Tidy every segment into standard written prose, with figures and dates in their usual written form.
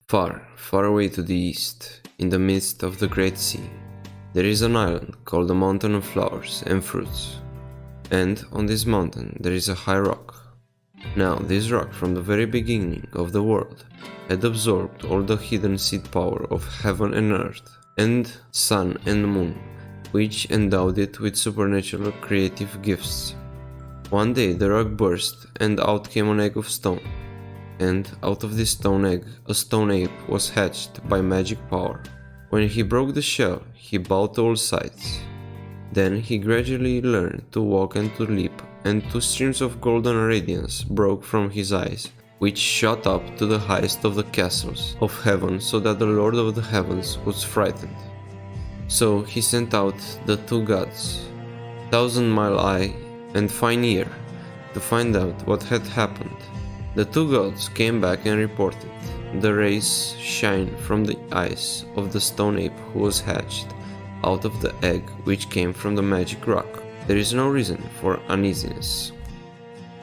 Far, far away to the east, in the midst of the Great Sea, there is an island called the Mountain of Flowers and Fruits. And on this mountain there is a high rock. Now this rock from the very beginning of the world had absorbed all the hidden seed power of heaven and earth, and sun and moon, which endowed it with supernatural creative gifts. One day the rock burst and out came an egg of stone. And out of this stone egg, a stone ape was hatched by magic power. When he broke the shell, he bowed to all sides. Then he gradually learned to walk and to leap, and 2 streams of golden radiance broke from his eyes, which shot up to the highest of the castles of heaven, so that the Lord of the heavens was frightened. So he sent out the 2 gods, 1,000-mile eye and fine ear, to find out what had happened. The 2 gods came back and reported. The rays shine from the eyes of the stone ape who was hatched out of the egg which came from the magic rock. There is no reason for uneasiness.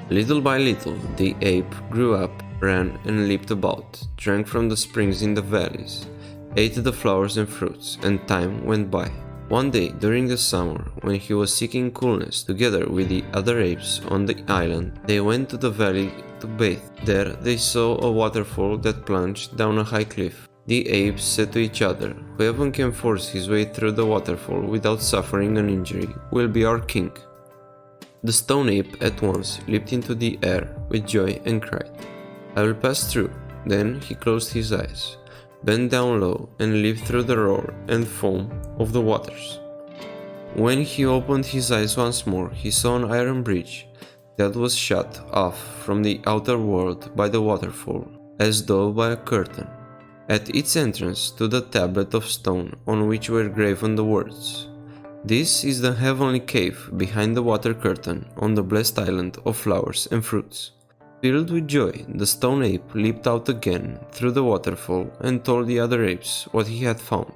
Little by little the ape grew up, ran and leaped about, drank from the springs in the valleys, ate the flowers and fruits, and time went by. One day during the summer, when he was seeking coolness together with the other apes on the island, they went to the valley to bathe. There they saw a waterfall that plunged down a high cliff. The apes said to each other, "Whoever can force his way through the waterfall without suffering an injury will be our king." The stone ape at once leaped into the air with joy and cried, "I will pass through." Then he closed his eyes, bent down low, and lived through the roar and foam of the waters. When he opened his eyes once more, he saw an iron bridge that was shut off from the outer world by the waterfall, as though by a curtain. At its entrance stood a tablet of stone on which were graven the words, "This is the heavenly cave behind the water curtain on the blessed island of flowers and fruits." Filled with joy, the stone ape leaped out again through the waterfall and told the other apes what he had found.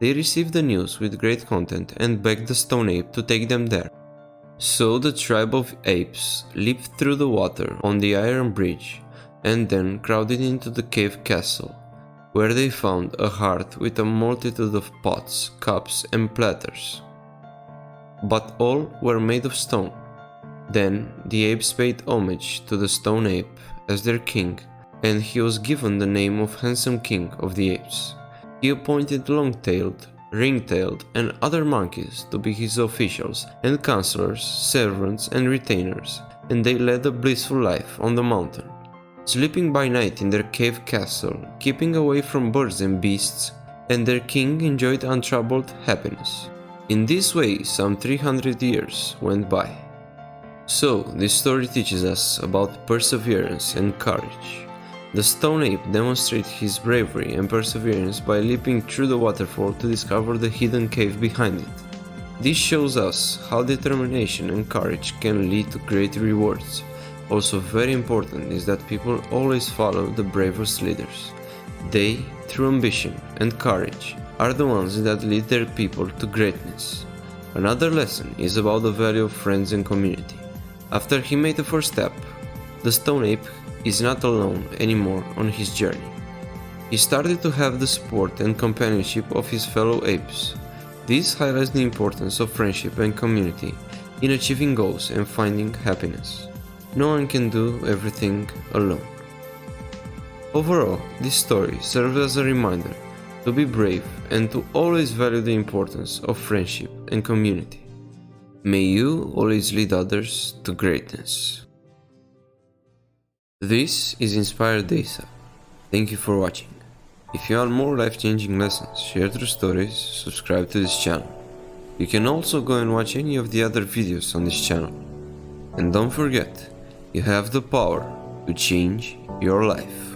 They received the news with great content and begged the stone ape to take them there. So the tribe of apes leaped through the water on the iron bridge and then crowded into the cave castle, where they found a hearth with a multitude of pots, cups and platters. But all were made of stone. Then the apes paid homage to the stone ape as their king, and he was given the name of Handsome King of the Apes. He appointed long-tailed, ring-tailed and other monkeys to be his officials and counselors, servants and retainers, and they led a blissful life on the mountain, sleeping by night in their cave castle, keeping away from birds and beasts, and their king enjoyed untroubled happiness. In this way some 300 years went by. So, this story teaches us about perseverance and courage. The stone ape demonstrated his bravery and perseverance by leaping through the waterfall to discover the hidden cave behind it. This shows us how determination and courage can lead to great rewards. Also very important is that people always follow the bravest leaders. They, through ambition and courage, are the ones that lead their people to greatness. Another lesson is about the value of friends and community. After he made the first step, the stone ape is not alone anymore on his journey. He started to have the support and companionship of his fellow apes. This highlights the importance of friendship and community in achieving goals and finding happiness. No one can do everything alone. Overall, this story serves as a reminder to be brave and to always value the importance of friendship and community. May you always lead others to greatness. This is Inspired Desa. Thank you for watching. If you want more life-changing lessons, share true stories, subscribe to this channel. You can also go and watch any of the other videos on this channel. And don't forget, you have the power to change your life.